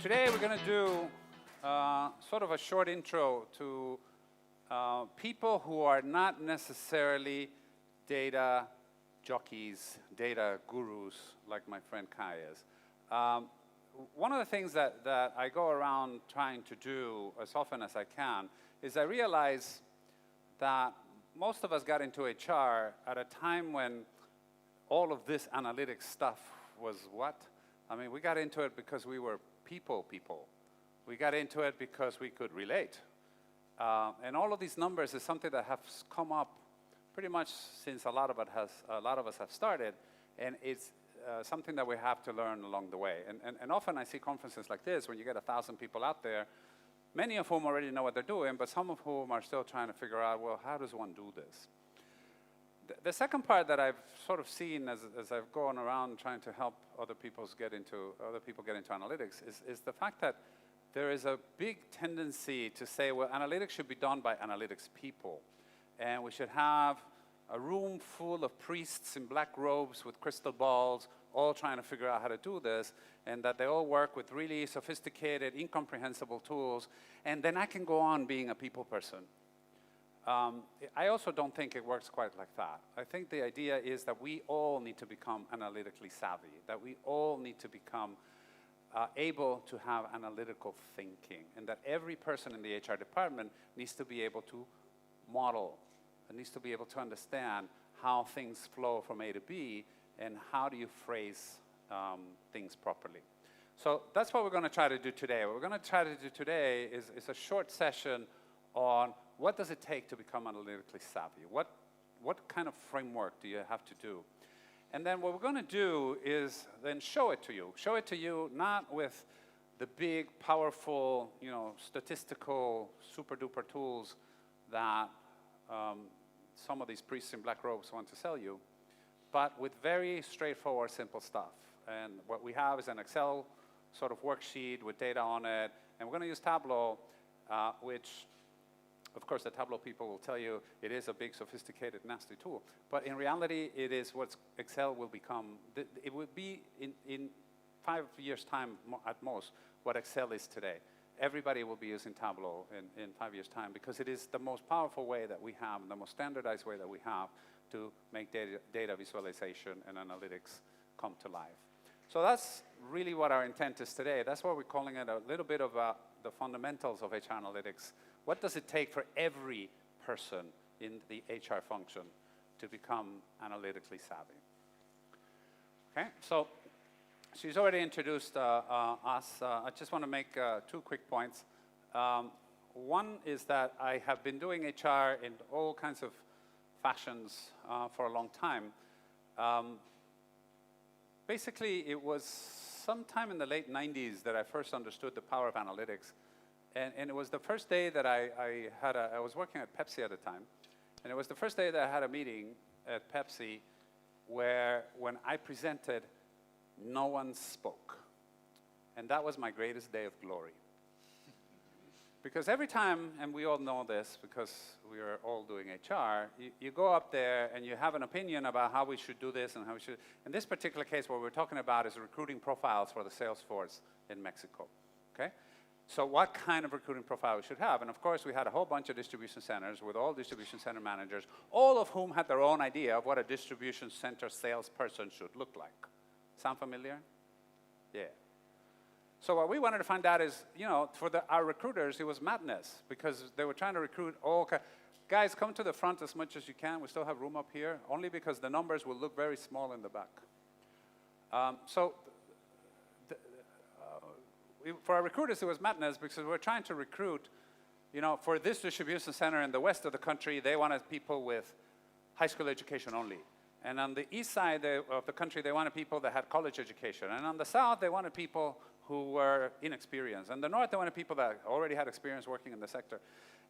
Today we're going to do sort of a short intro to people who are not necessarily data jockeys, data gurus like my friend Kai is. One of the things that I go around trying to do as often as I can is I realize that most of us got into HR at a time when all of this analytics stuff was what? I mean, we got into it because we were people. We got into it because we could relate. And all of these numbers is something that has come up pretty much since a lot of us have started, and it's something that we have to learn along the way. And often I see conferences like this when you get 1,000 people out there, many of whom already know what they're doing, but some of whom are still trying to figure out, well, how does one do this? The second part that I've sort of seen as I've gone around trying to help other people get into analytics is the fact that there is a big tendency to say, well, analytics should be done by analytics people. And we should have a room full of priests in black robes with crystal balls all trying to figure out how to do this, and that they all work with really sophisticated, incomprehensible tools, and then I can go on being a people person. I also don't think it works quite like that. I think the idea is that we all need to become analytically savvy, that we all need to become able to have analytical thinking, and that every person in the HR department needs to be able to model, and needs to be able to understand how things flow from A to B, and how do you phrase things properly. So that's what we're going to try to do today. What we're going to try to do today is a short session on what does it take to become analytically savvy? What kind of framework do you have to do? And then what we're going to do is then show it to you. Show it to you not with the big, powerful, statistical, super-duper tools that some of these priests in black robes want to sell you, but with very straightforward, simple stuff. And what we have is an Excel sort of worksheet with data on it, and we're going to use Tableau, which, of course, the Tableau people will tell you it is a big, sophisticated, nasty tool. But in reality, it is what Excel will become. It will be, in 5 years' time at most, what Excel is today. Everybody will be using Tableau in 5 years' time because it is the most powerful way that we have, the most standardized way that we have to make data visualization and analytics come to life. So that's really what our intent is today. That's why we're calling it a little bit of the fundamentals of HR analytics. What does it take for every person in the HR function to become analytically savvy? Okay, so she's already introduced us. I just want to make 2 quick points. One is that I have been doing HR in all kinds of fashions for a long time. Basically, it was sometime in the late 90s that I first understood the power of analytics. And it was the first day that I was working at Pepsi at the time, and it was the first day that I had a meeting at Pepsi where when I presented, no one spoke. And that was my greatest day of glory. Because every time, and we all know this because we are all doing HR, you go up there and you have an opinion about how we should do this and how we should. In this particular case, what we're talking about is recruiting profiles for the sales force in Mexico, okay? So what kind of recruiting profile we should have? And of course, we had a whole bunch of distribution centers with all distribution center managers, all of whom had their own idea of what a distribution center salesperson should look like. Sound familiar? Yeah. So what we wanted to find out is, for our recruiters, it was madness because they were trying to recruit all guys, come to the front as much as you can. We still have room up here, only because the numbers will look very small in the back. For our recruiters, it was madness because we were trying to recruit, for this distribution center in the west of the country, they wanted people with high school education only. And on the east side of the country, they wanted people that had college education. And on the south, they wanted people who were inexperienced. And the north, they wanted people that already had experience working in the sector.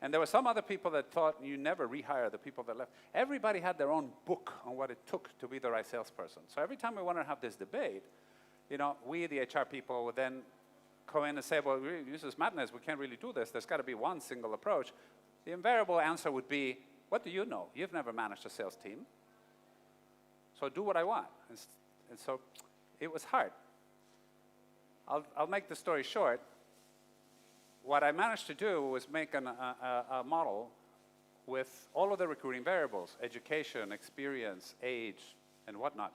And there were some other people that thought you never rehire the people that left. Everybody had their own book on what it took to be the right salesperson. So every time we wanted to have this debate, we, the HR people, would then go in and say, well, this is madness. We can't really do this. There's got to be one single approach. The invariable answer would be, what do you know? You've never managed a sales team. So do what I want. And so it was hard. I'll make the story short. What I managed to do was make a model with all of the recruiting variables, education, experience, age, and whatnot.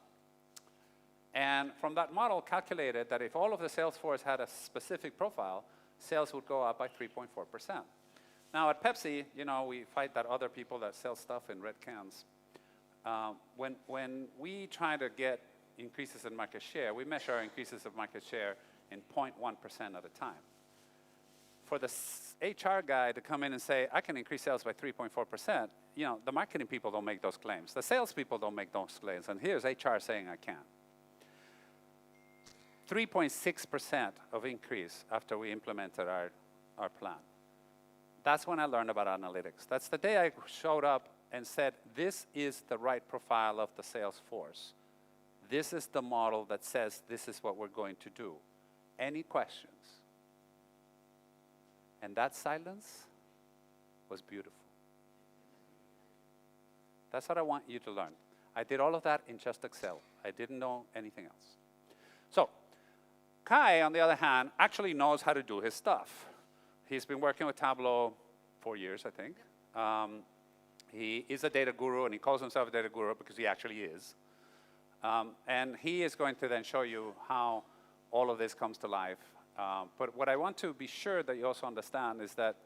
And from that model, calculated that if all of the sales force had a specific profile, sales would go up by 3.4%. Now at Pepsi, you know, we fight that other people that sell stuff in red cans. When we try to get increases in market share, we measure our increases of market share in 0.1% at a time. For the HR guy to come in and say, I can increase sales by 3.4%, you know, the marketing people don't make those claims. The sales people don't make those claims. And here's HR saying I can. 3.6% of increase after we implemented our plan. That's when I learned about analytics. That's the day I showed up and said, this is the right profile of the sales force. This is the model that says this is what we're going to do. Any questions? And that silence was beautiful. That's what I want you to learn. I did all of that in just Excel. I didn't know anything else. So, Kai, on the other hand, actually knows how to do his stuff. He's been working with Tableau 4 years, I think. He is a data guru, and he calls himself a data guru because he actually is. And he is going to then show you how all of this comes to life. But what I want to be sure that you also understand is that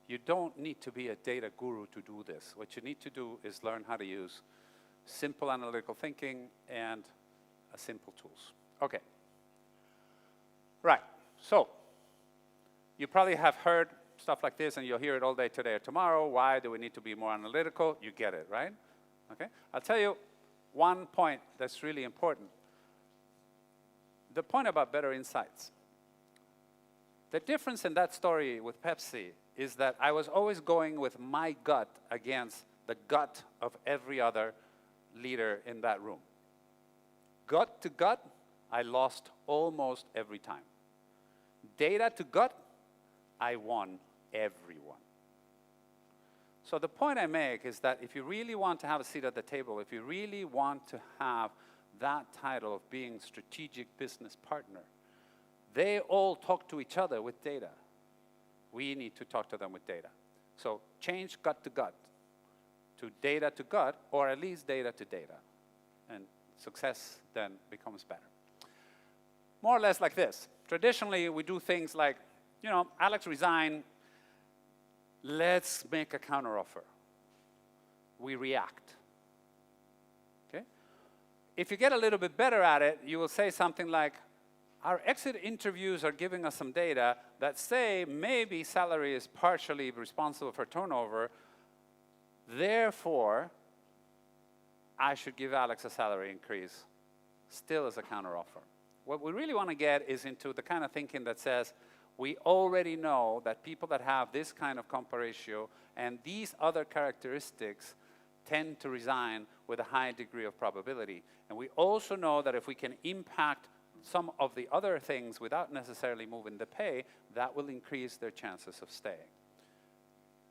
you don't need to be a data guru to do this. What you need to do is learn how to use simple analytical thinking and simple tools. Okay. Right. So you probably have heard stuff like this, and you'll hear it all day today or tomorrow. Why do we need to be more analytical? You get it, right? Okay. I'll tell you one point that's really important. The point about better insights. The difference in that story with Pepsi is that I was always going with my gut against the gut of every other leader in that room. Gut to gut, I lost almost every time. Data to gut, I won every one. So the point I make is that if you really want to have a seat at the table, if you really want to have that title of being strategic business partner, they all talk to each other with data. We need to talk to them with data. So change gut to gut to data to gut, or at least data to data. And success then becomes better. More or less like this. Traditionally, we do things like, you know, Alex resigned. Let's make a counteroffer. We react. Okay? If you get a little bit better at it, you will say something like, our exit interviews are giving us some data that say maybe salary is partially responsible for turnover. Therefore, I should give Alex a salary increase, still as a counteroffer. What we really want to get is into the kind of thinking that says, we already know that people that have this kind of comp ratio and these other characteristics tend to resign with a high degree of probability. And we also know that if we can impact some of the other things without necessarily moving the pay, that will increase their chances of staying.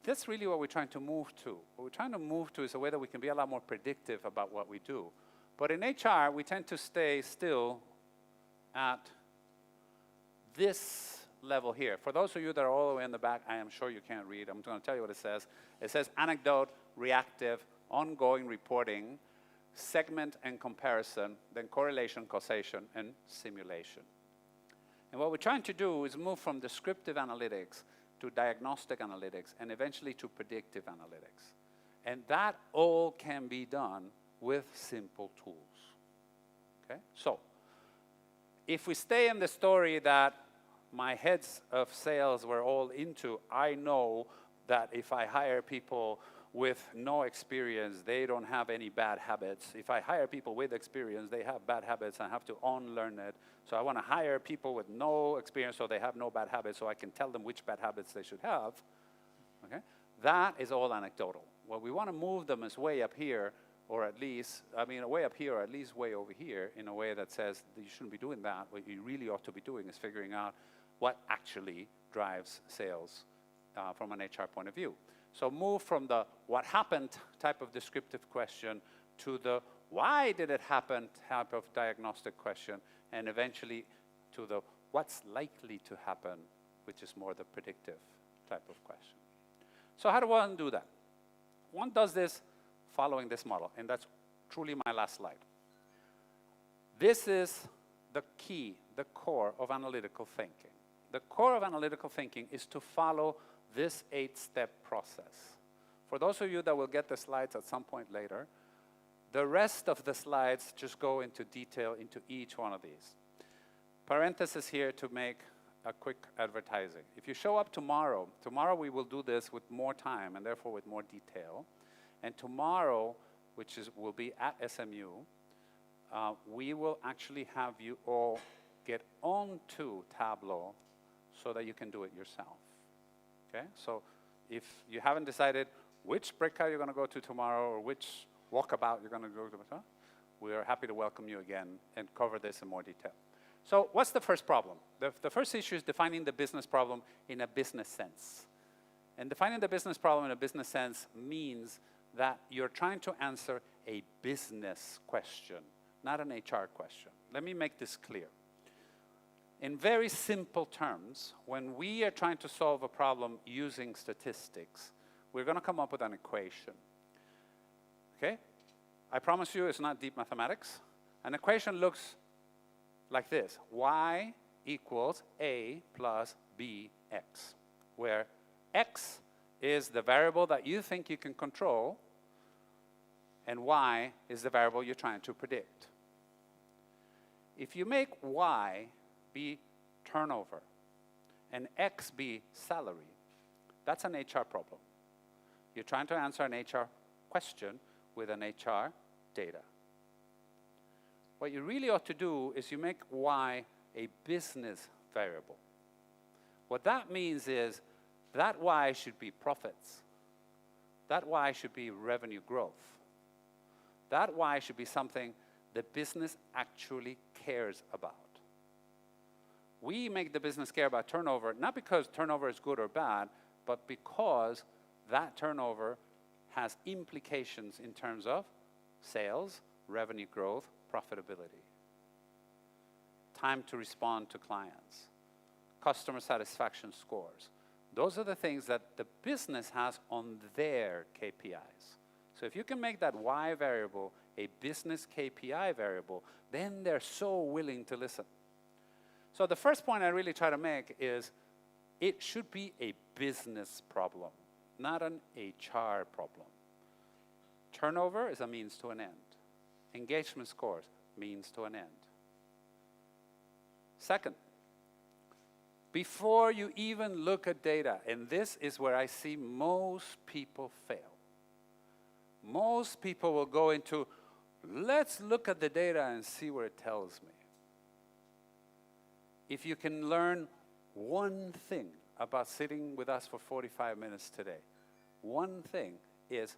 That's really what we're trying to move to. What we're trying to move to is a way that we can be a lot more predictive about what we do. But in HR, we tend to stay still at this level here. For those of you that are all the way in the back, I am sure you can't read. I'm going to tell you what it says. It says anecdote, reactive, ongoing reporting, segment and comparison, then correlation, causation, and simulation. And what we're trying to do is move from descriptive analytics to diagnostic analytics and eventually to predictive analytics. And that all can be done with simple tools. Okay? So, if we stay in the story that my heads of sales were all into, I know that if I hire people with no experience, they don't have any bad habits. If I hire people with experience, they have bad habits, and I have to unlearn it. So I want to hire people with no experience so they have no bad habits, so I can tell them which bad habits they should have. Okay? That is all anecdotal. What we want to move them is way up here, or at least, way up here, or at least way over here, in a way that says that you shouldn't be doing that. What you really ought to be doing is figuring out what actually drives sales from an HR point of view. So move from the what happened type of descriptive question to the why did it happen type of diagnostic question, and eventually to the what's likely to happen, which is more the predictive type of question. So how do one do that? One does this following this model, and that's truly my last slide. This is the key, the core of analytical thinking. The core of analytical thinking is to follow this 8-step process. For those of you that will get the slides at some point later, the rest of the slides just go into detail into each one of these. Parenthesis here to make a quick advertising. If you show up tomorrow we will do this with more time and therefore with more detail. And tomorrow, which will be at SMU, we will actually have you all get onto Tableau so that you can do it yourself. Okay? So if you haven't decided which breakout you're going to go to tomorrow or which walkabout you're going to go to, we are happy to welcome you again and cover this in more detail. So what's the first problem? The first issue is defining the business problem in a business sense. And defining the business problem in a business sense means that you're trying to answer a business question, not an HR question. Let me make this clear. In very simple terms, when we are trying to solve a problem using statistics, we're going to come up with an equation. Okay? I promise you it's not deep mathematics. An equation looks like this. Y equals A plus BX, where X is the variable that you think you can control, and Y is the variable you're trying to predict. If you make Y be turnover and X be salary, that's an HR problem. You're trying to answer an HR question with an HR data. What you really ought to do is you make Y a business variable. What that means is that Y should be profits. That Y should be revenue growth. That Y should be something the business actually cares about. We make the business care about turnover, not because turnover is good or bad, but because that turnover has implications in terms of sales, revenue growth, profitability, time to respond to clients, customer satisfaction scores. Those are the things that the business has on their KPIs. So if you can make that Y variable a business KPI variable, then they're so willing to listen. So the first point I really try to make is it should be a business problem, not an HR problem. Turnover is a means to an end. Engagement scores, means to an end. Second, before you even look at data, and this is where I see most people fail. Most people will go into, let's look at the data and see what it tells me. If you can learn one thing about sitting with us for 45 minutes today, one thing is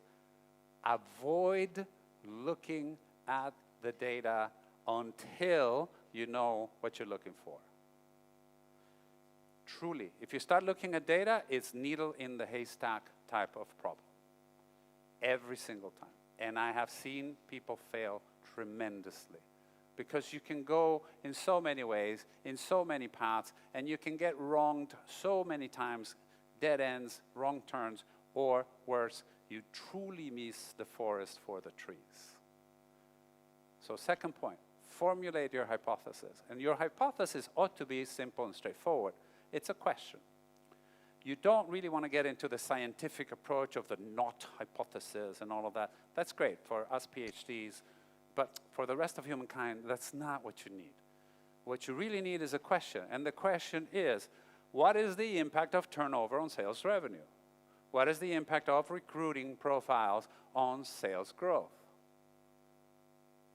avoid looking at the data until you know what you're looking for. Truly, if you start looking at data, it's needle in the haystack type of problem. Every single time. And I have seen people fail tremendously. Because you can go in so many ways, in so many paths, and you can get wronged so many times, dead ends, wrong turns, or worse, you truly miss the forest for the trees. So second point, formulate your hypothesis. And your hypothesis ought to be simple and straightforward. It's a question. You don't really want to get into the scientific approach of the not hypothesis and all of that. That's great for us PhDs. But for the rest of humankind, that's not what you need. What you really need is a question. And the question is, what is the impact of turnover on sales revenue? What is the impact of recruiting profiles on sales growth?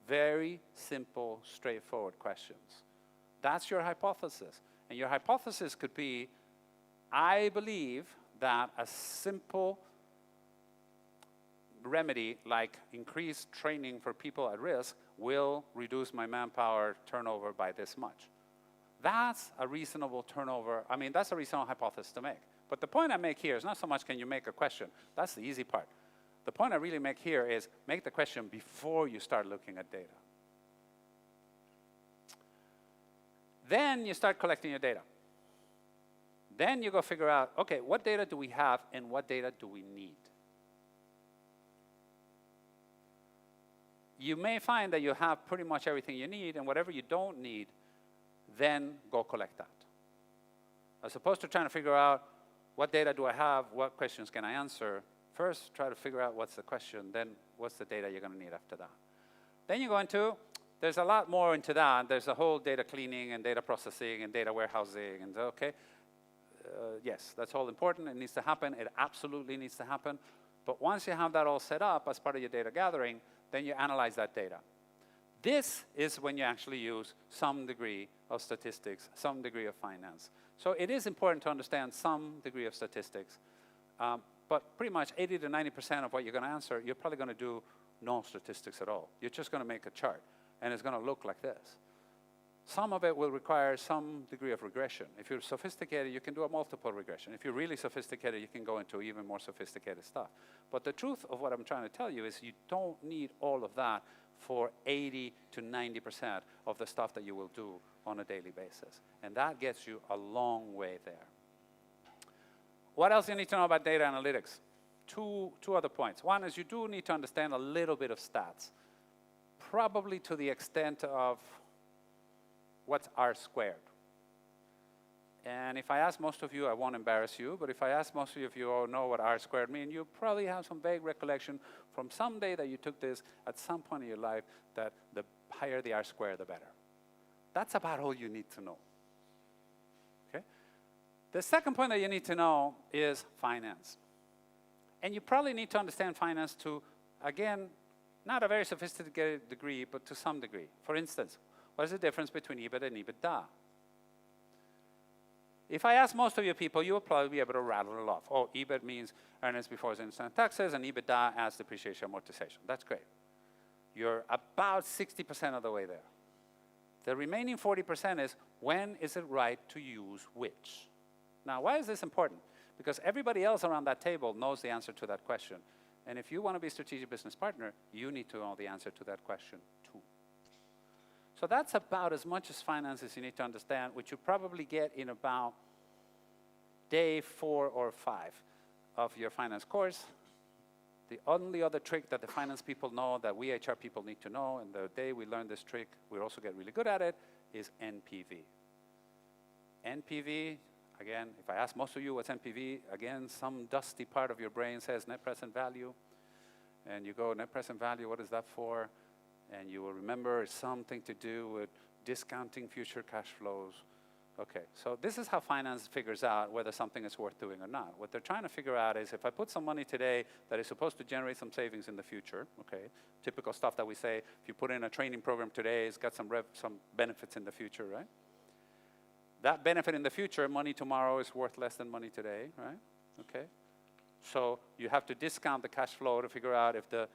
Very simple, straightforward questions. That's your hypothesis. And your hypothesis could be, I believe that a simple remedy like increased training for people at risk will reduce my manpower turnover by this much. That's a reasonable turnover. I mean, that's a reasonable hypothesis to make. But the point I make here is not so much can you make a question. That's the easy part. The point I really make here is make the question before you start looking at data. Then you start collecting your data. Then you go figure out, okay, what data do we have and what data do we need? You may find that you have pretty much everything you need, and whatever you don't need, then go collect that. As opposed to trying to figure out what data do I have, what questions can I answer, first try to figure out what's the question, then what's the data you're going to need after that. Then you go into, there's a lot more into that. There's a whole data cleaning and data processing and data warehousing, and okay, yes, that's all important. It needs to happen. It absolutely needs to happen. But once you have that all set up as part of your data gathering, then you analyze that data. This is when you actually use some degree of statistics, some degree of finance. So it is important to understand some degree of statistics. But pretty much 80 to 90% of what you're going to answer, you're probably going to do no statistics at all. You're just going to make a chart, and it's going to look like this. Some of it will require some degree of regression. If you're sophisticated, you can do a multiple regression. If you're really sophisticated, you can go into even more sophisticated stuff. But the truth of what I'm trying to tell you is you don't need all of that for 80 to 90% of the stuff that you will do on a daily basis. And that gets you a long way there. What else do you need to know about data analytics? Two other points. One is you do need to understand a little bit of stats, probably to the extent of what's R squared. And if I ask most of you, I won't embarrass you, but if I ask most of you all know what R squared means, you probably have some vague recollection from some day that you took this at some point in your life that the higher the R squared, the better. That's about all you need to know. Okay? The second point that you need to know is finance. And you probably need to understand finance to, again, not a very sophisticated degree, but to some degree. For instance, what is the difference between EBIT and EBITDA? If I ask most of you people, you will probably be able to rattle it off. Oh, EBIT means earnings before interest and taxes, and EBITDA as depreciation amortization. That's great. You're about 60% of the way there. The remaining 40% is, when is it right to use which? Now, why is this important? Because everybody else around that table knows the answer to that question. And if you want to be a strategic business partner, you need to know the answer to that question too. So that's about as much as finance as you need to understand, which you probably get in about day 4 or 5 of your finance course. The only other trick that the finance people know that we HR people need to know, and the day we learn this trick, we also get really good at it, is NPV. NPV, again, if I ask most of you what's NPV, again, some dusty part of your brain says net present value. And you go, net present value, what is that for? And you will remember it's something to do with discounting future cash flows. Okay, so this is how finance figures out whether something is worth doing or not. What they're trying to figure out is, if I put some money today that is supposed to generate some savings in the future, okay, typical stuff that we say, if you put in a training program today, it's got some benefits in the future, right? That benefit in the future, money tomorrow is worth less than money today, right? Okay, so you have to discount the cash flow to figure out if the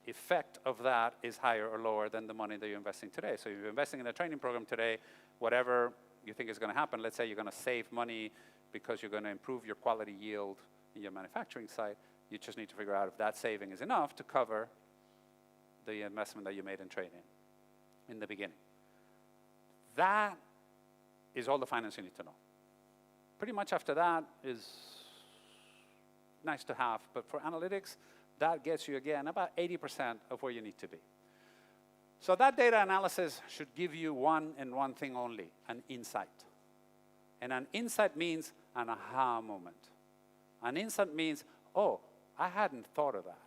effect of that is higher or lower than the money that you're investing today. So if you're investing in a training program today, whatever you think is going to happen, let's say you're going to save money because you're going to improve your quality yield in your manufacturing site, you just need to figure out if that saving is enough to cover the investment that you made in training in the beginning. That is all the finance you need to know. Pretty much after that is nice to have, but for analytics, that gets you, again, about 80% of where you need to be. So that data analysis should give you one thing only, an insight. And an insight means an aha moment. An insight means, oh, I hadn't thought of that.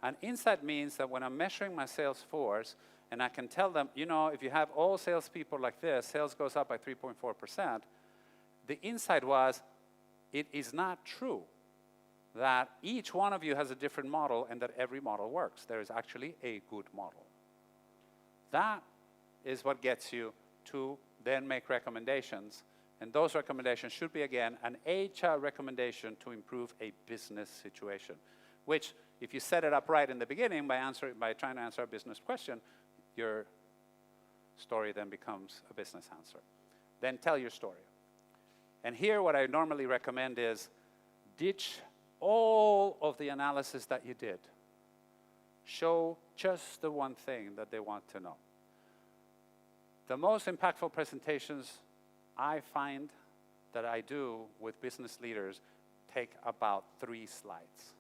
An insight means that when I'm measuring my sales force, and I can tell them, you know, if you have all salespeople like this, sales goes up by 3.4%, the insight was, it is not true that each one of you has a different model and that every model works. There is actually a good model. That is what gets you to then make recommendations. And those recommendations should be, again, an HR recommendation to improve a business situation, which, if you set it up right in the beginning by trying to answer a business question, your story then becomes a business answer. Then tell your story. And here what I normally recommend is ditch all of the analysis that you did. Show just the one thing that they want to know. The most impactful presentations I find that I do with business leaders take about 3 slides.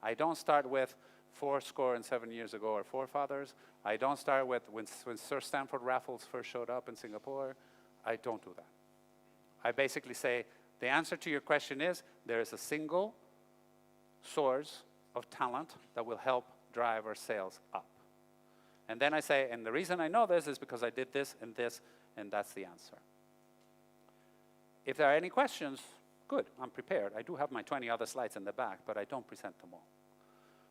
I don't start with 7 years ago our forefathers. I don't start with when Sir Stamford Raffles first showed up in Singapore. I don't do that. I basically say, the answer to your question is, there is a single source of talent that will help drive our sales up. And then I say, and the reason I know this is because I did this, and that's the answer. If there are any questions, good, I'm prepared. I do have my 20 other slides in the back, but I don't present them all.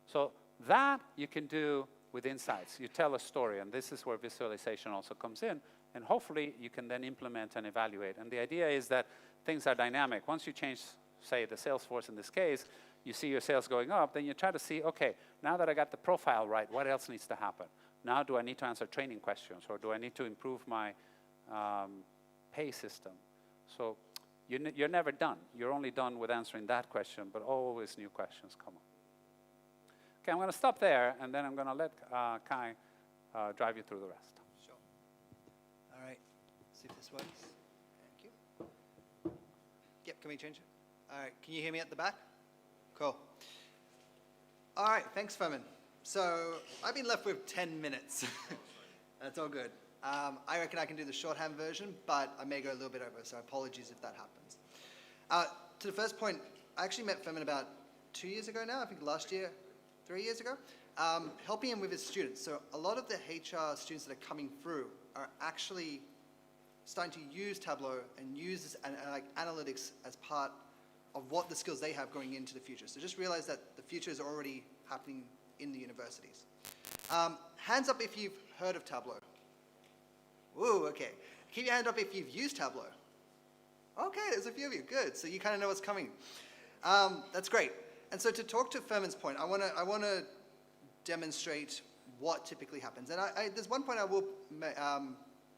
So that you can do with insights. You tell a story, and this is where visualization also comes in, and hopefully you can then implement and evaluate. And the idea is that things are dynamic. Once you change, say, the sales force in this case, you see your sales going up, then you try to see, okay, now that I got the profile right, what else needs to happen? Now do I need to answer training questions, or do I need to improve my pay system? So you're never done. You're only done with answering that question, but always new questions come up. Okay, I'm going to stop there, and then I'm going to let Kai drive you through the rest. Sure. All right. See if this works. Thank you. Yep, can we change it? All right, can you hear me at the back? Cool. All right, thanks, Fermin. So I've been left with 10 minutes. That's all good. I reckon I can do the shorthand version, but I may go a little bit over, so apologies if that happens. To the first point, I actually met Fermin about 2 years ago now, I think last year, 3 years ago, helping him with his students. So a lot of the HR students that are coming through are actually starting to use Tableau and use this analytics as part of what the skills they have going into the future. So just realize that the future is already happening in the universities. Hands up if you've heard of Tableau. Ooh, okay. Keep your hand up if you've used Tableau. Okay, there's a few of you, good. So you kind of know what's coming. That's great. And so to talk to Fermin's point, I want to demonstrate what typically happens. And there's one point I will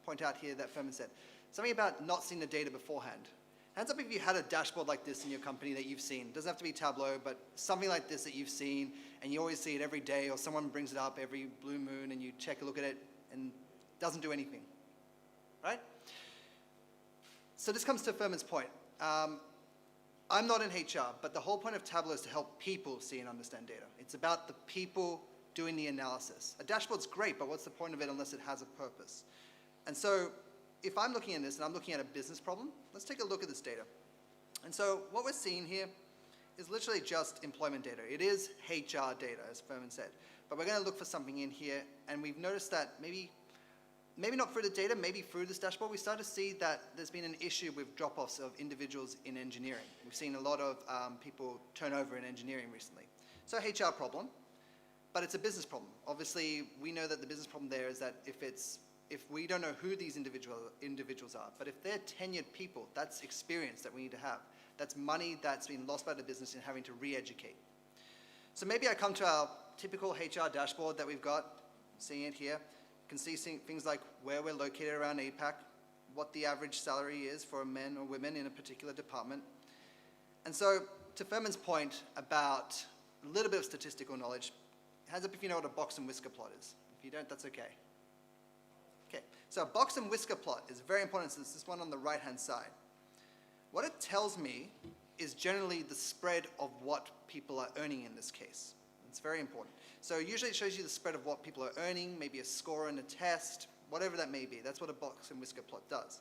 point out here that Fermin said. Something about not seeing the data beforehand. Hands up if you had a dashboard like this in your company that you've seen. It doesn't have to be Tableau, but something like this that you've seen, and you always see it every day, or someone brings it up every blue moon, and you check a look at it, and it doesn't do anything, right? So this comes to Fermin's point. I'm not in HR, but the whole point of Tableau is to help people see and understand data. It's about the people doing the analysis. A dashboard's great, but what's the point of it unless it has a purpose? And so if I'm looking at this and I'm looking at a business problem, let's take a look at this data. And so what we're seeing here is literally just employment data. It is HR data, as Fermin said. But we're going to look for something in here, and we've noticed that maybe not through the data, maybe through this dashboard, we start to see that there's been an issue with drop-offs of individuals in engineering. We've seen a lot of people turn over in engineering recently. So HR problem, but it's a business problem. Obviously, we know that the business problem there is that if we don't know who these individuals are, but if they're tenured people, that's experience that we need to have. That's money that's been lost by the business in having to re-educate. So maybe I come to our typical HR dashboard that we've got, seeing it here. You can see things like where we're located around APAC, what the average salary is for men or women in a particular department. And so to Fermin's point about a little bit of statistical knowledge, hands up if you know what a box and whisker plot is. If you don't, that's okay. Okay, so a box and whisker plot is very important. So it's this one on the right-hand side. What it tells me is generally the spread of what people are earning in this case. It's very important. So usually it shows you the spread of what people are earning, maybe a score in a test, whatever that may be. That's what a box and whisker plot does.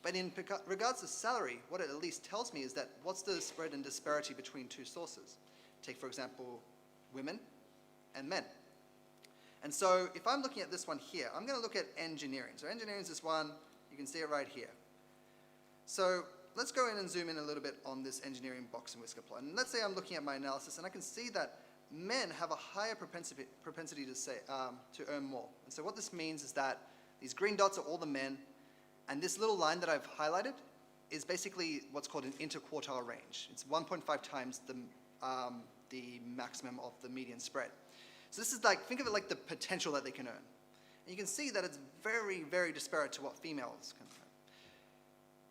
But in regards to salary, what it at least tells me is that what's the spread and disparity between two sources? Take, for example, women and men. And so if I'm looking at this one here, I'm going to look at engineering. So engineering is this one. You can see it right here. So let's go in and zoom in a little bit on this engineering box and whisker plot. And let's say I'm looking at my analysis, and I can see that men have a higher propensity to earn more. And so what this means is that these green dots are all the men, and this little line that I've highlighted is basically what's called an interquartile range. It's 1.5 times the maximum of the median spread. So this is like, think of it like the potential that they can earn. And you can see that it's very, very disparate to what females can earn.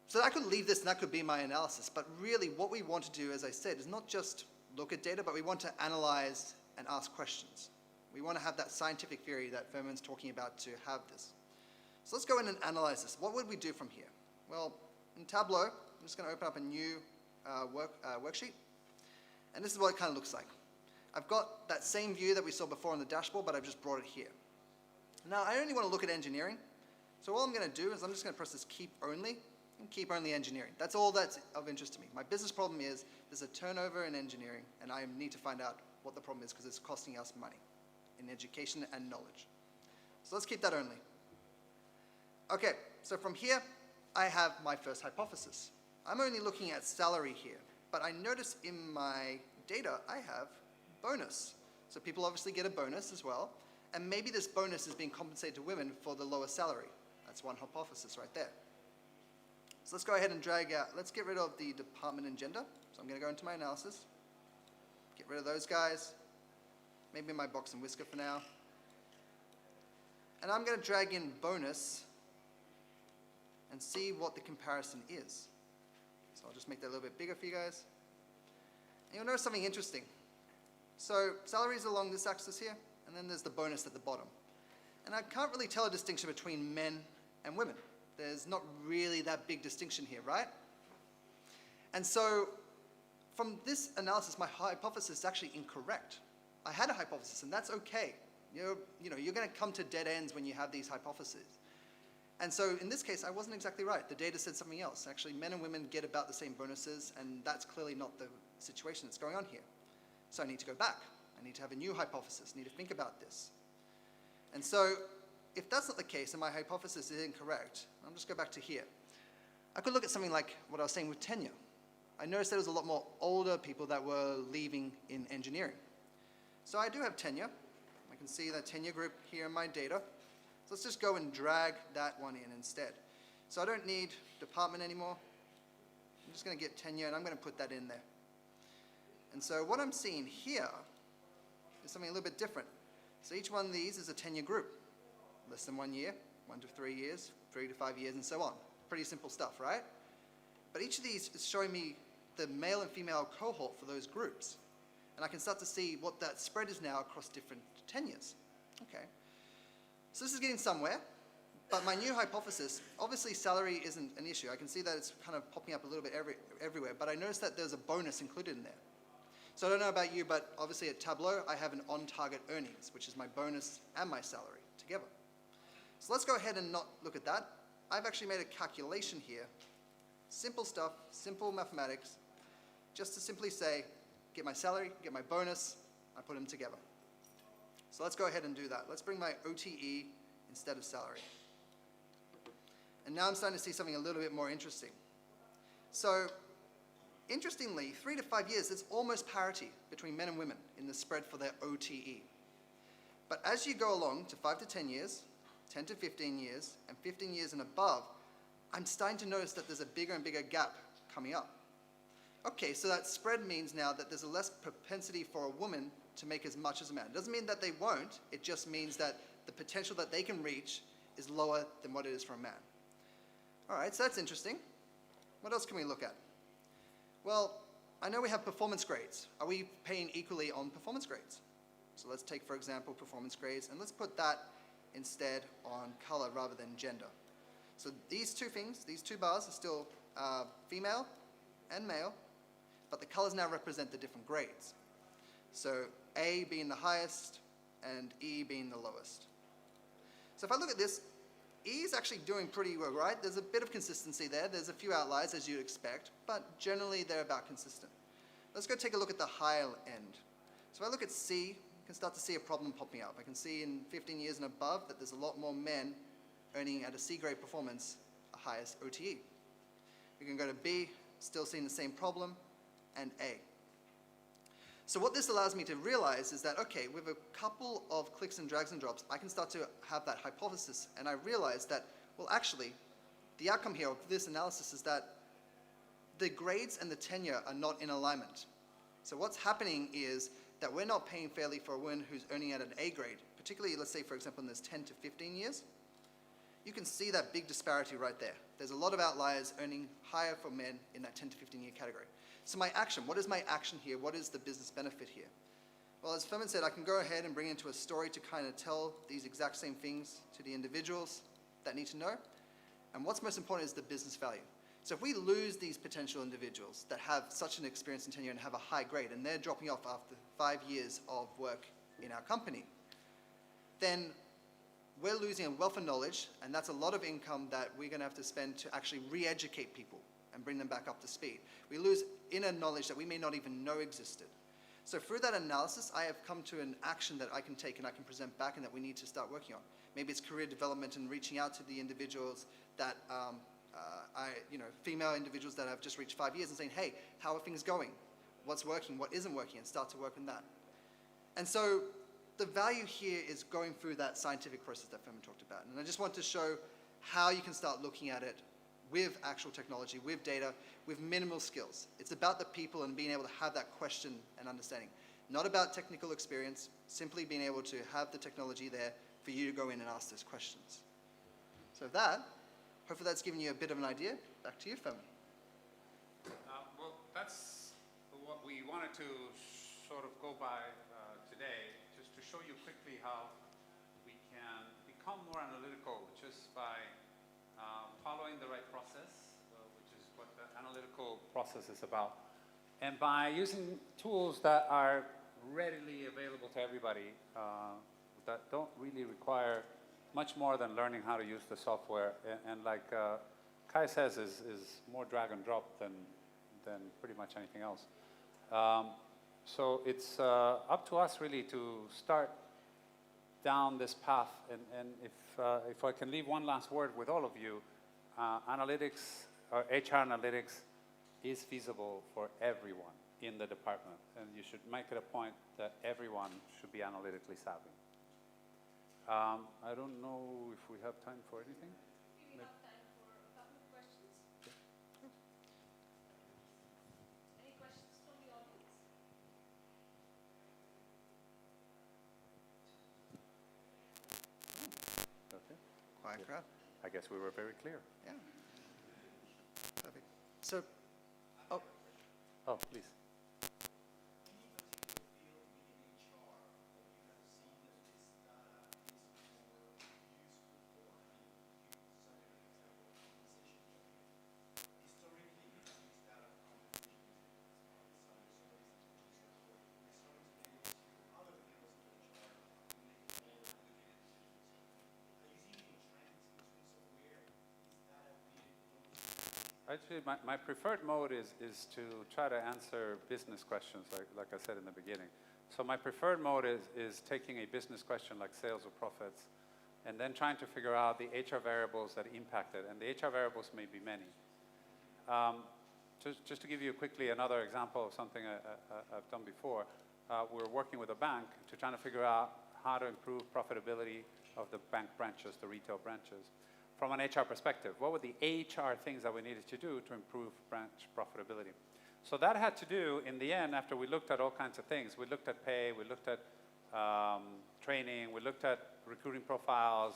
So I could leave this and that could be my analysis, but really what we want to do, as I said, is not just look at data, but we want to analyze and ask questions. We want to have that scientific theory that Fermin's talking about to have this. So let's go in and analyze this. What would we do from here? Well, in Tableau, I'm just going to open up a new worksheet. And this is what it kind of looks like. I've got that same view that we saw before on the dashboard, but I've just brought it here. Now, I only want to look at engineering. So all I'm going to do is I'm just going to press this keep only, and keep only engineering. That's all that's of interest to me. My business problem is there's a turnover in engineering, and I need to find out what the problem is because it's costing us money in education and knowledge. So let's keep that only. Okay, so from here, I have my first hypothesis. I'm only looking at salary here, but I notice in my data I have bonus. So people obviously get a bonus as well, and maybe this bonus is being compensated to women for the lower salary. That's one hypothesis right there. So let's go ahead and drag out, let's get rid of the department and gender. So I'm going to go into my analysis, get rid of those guys, maybe my box and whisker for now. And I'm going to drag in bonus and see what the comparison is. So I'll just make that a little bit bigger for you guys. And you'll notice something interesting. So salary is along this axis here, and then there's the bonus at the bottom. And I can't really tell a distinction between men and women. There's not really that big distinction here, right? And so from this analysis, my hypothesis is actually incorrect. I had a hypothesis, and that's okay. You're going to come to dead ends when you have these hypotheses. And so in this case, I wasn't exactly right. The data said something else. Actually, men and women get about the same bonuses, and that's clearly not the situation that's going on here. So I need to go back. I need to have a new hypothesis. I need to think about this. And so if that's not the case and my hypothesis is incorrect, I'll just go back to here. I could look at something like what I was saying with tenure. I noticed there was a lot more older people that were leaving in engineering. So I do have tenure. I can see that tenure group here in my data. So let's just go and drag that one in instead. So I don't need department anymore. I'm just going to get tenure, and I'm going to put that in there. And so what I'm seeing here is something a little bit different. So each one of these is a tenure group. Less than 1 year, 1 to 3 years, 3 to 5 years, and so on. Pretty simple stuff, right? But each of these is showing me the male and female cohort for those groups. And I can start to see what that spread is now across different tenures. Okay. So this is getting somewhere, but my new hypothesis, obviously salary isn't an issue. I can see that it's kind of popping up a little bit everywhere, but I noticed that there's a bonus included in there. So I don't know about you, but obviously at Tableau, I have an on-target earnings, which is my bonus and my salary together. So let's go ahead and not look at that. I've actually made a calculation here. Simple stuff, simple mathematics, just to simply say, get my salary, get my bonus, I put them together. So let's go ahead and do that. Let's bring my OTE instead of salary. And now I'm starting to see something a little bit more interesting. So interestingly, 3 to 5 years, there's almost parity between men and women in the spread for their OTE. But as you go along to 5 to 10 years, 10 to 15 years, and 15 years and above, I'm starting to notice that there's a bigger and bigger gap coming up. Okay, so that spread means now that there's a less propensity for a woman to make as much as a man. It doesn't mean that they won't, it just means that the potential that they can reach is lower than what it is for a man. All right, so that's interesting. What else can we look at? Well, I know we have performance grades. Are we paying equally on performance grades? So let's take, for example, performance grades, and let's put that instead on color rather than gender. So these two things, these two bars are still female and male, but the colors now represent the different grades. So A being the highest and E being the lowest. So if I look at this, E is actually doing pretty well, right? There's a bit of consistency there. There's a few outliers, as you'd expect, but generally they're about consistent. Let's go take a look at the higher end. So if I look at C, you can start to see a problem popping up. I can see in 15 years and above that there's a lot more men earning at a C grade performance a highest OTE. We can go to B, still seeing the same problem, and A. So what this allows me to realize is that, okay, with a couple of clicks and drags and drops, I can start to have that hypothesis, and I realize that, well, actually, the outcome here of this analysis is that the grades and the tenure are not in alignment. So what's happening is that we're not paying fairly for a woman who's earning at an A grade, particularly, let's say, for example, in this 10 to 15 years. You can see that big disparity right there. There's a lot of outliers earning higher for men in that 10 to 15 year category. So my action, what is my action here? What is the business benefit here? Well, as Fermin said, I can go ahead and bring into a story to kind of tell these exact same things to the individuals. that need to know. And what's most important is the business value. So if we lose these potential individuals that have such an experience and tenure and have a high grade, and they're dropping off after 5 years of work in our company, then we're losing a wealth of knowledge, and that's a lot of income that we're going to have to spend to actually re-educate people and bring them back up to speed. We lose inner knowledge that we may not even know existed. So through that analysis, I have come to an action that I can take and I can present back and that we need to start working on. Maybe it's career development and reaching out to the individuals that, female individuals that have just reached 5 years and saying, hey, how are things going? What's working, what isn't working, and start to work on that. And so the value here is going through that scientific process that Fermin talked about. And I just want to show how you can start looking at it with actual technology, with data, with minimal skills. It's about the people and being able to have that question and understanding. Not about technical experience, simply being able to have the technology there for you to go in and ask those questions. So that, hopefully that's given you a bit of an idea. Back to you, Fermin. Well, that's what we wanted to sort of go by today, just to show you quickly how we can become more analytical just by following the right process, which is what the analytical process is about, and by using tools that are readily available to everybody, that don't really require much more than learning how to use the software. And like Kai says, is more drag and drop than pretty much anything else. So it's up to us really to start down this path. And if I can leave one last word with all of you, analytics, or HR analytics, is feasible for everyone in the department. And you should make it a point that everyone should be analytically savvy. I don't know if we have time for anything. We have time for a couple of questions. Sure. Any questions from the audience? Okay. Quiet crowd. I guess we were very clear. Yeah. Perfect. So, oh, Oh, please. Actually, my preferred mode is to try to answer business questions, like I said in the beginning. So my preferred mode is taking a business question like sales or profits, and then trying to figure out the HR variables that impact it. And the HR variables may be many. Just to give you quickly another example of something I've done before, we're working with a bank to try to figure out how to improve profitability of the bank branches, the retail branches. From an HR perspective, what were the HR things that we needed to do to improve branch profitability? So that had to do, in the end, after we looked at all kinds of things, we looked at pay, we looked at training, we looked at recruiting profiles,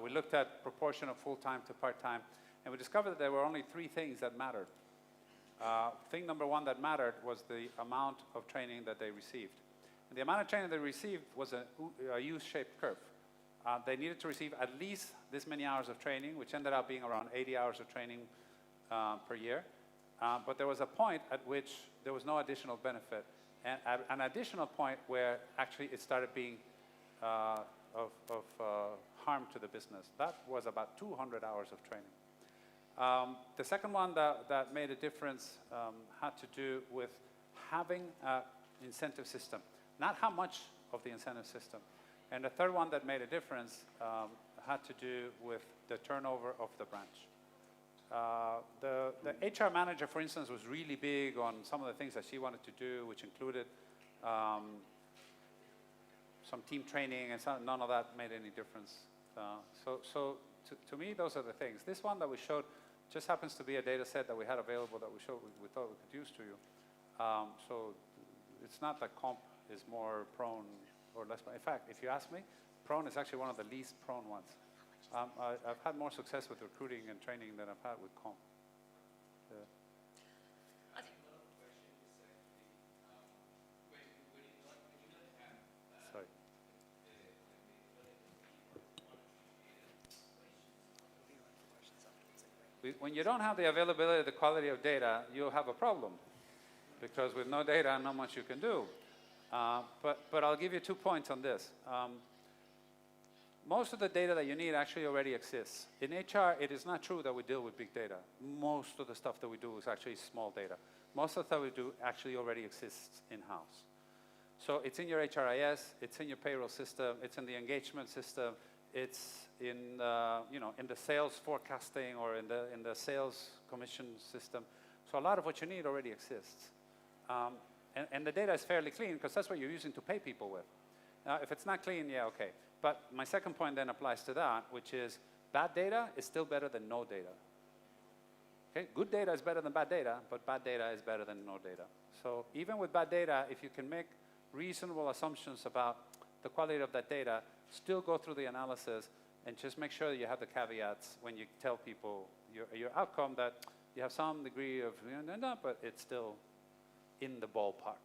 we looked at proportion of full-time to part-time, and we discovered that there were only 3 things that mattered. Thing number 1 that mattered was the amount of training that they received. And the amount of training they received was a U-shaped curve. They needed to receive at least this many hours of training, which ended up being around 80 hours of training per year. But there was a point at which there was no additional benefit, and at an additional point where actually it started being of harm to the business. That was about 200 hours of training. The second one that made a difference had to do with having an incentive system, not how much of the incentive system. And the third one that made a difference had to do with the turnover of the branch. The HR manager, for instance, was really big on some of the things that she wanted to do, which included some team training, and none of that made any difference. So to me, those are the things. This one that we showed just happens to be a data set that we had available that we thought we could use to you. So it's not that comp is more prone or less. In fact, if you ask me, prone is actually one of the least prone ones. I've had more success with recruiting and training than I've had with comp. Sorry. When you don't have the availability, the quality of data, you'll have a problem. Because with no data, not much you can do. But I'll give you 2 points on this. Most of the data that you need actually already exists. In HR, it is not true that we deal with big data. Most of the stuff that we do is actually small data. Most of the stuff we do actually already exists in-house. So it's in your HRIS, it's in your payroll system, it's in the engagement system, it's in in the sales forecasting or in the sales commission system. So a lot of what you need already exists. And the data is fairly clean because that's what you're using to pay people with. Now, if it's not clean, yeah, okay. But my second point then applies to that, which is bad data is still better than no data. Okay? Good data is better than bad data, but bad data is better than no data. So even with bad data, if you can make reasonable assumptions about the quality of that data, still go through the analysis and just make sure that you have the caveats when you tell people your outcome, that you have some degree of, but it's still in the ballpark.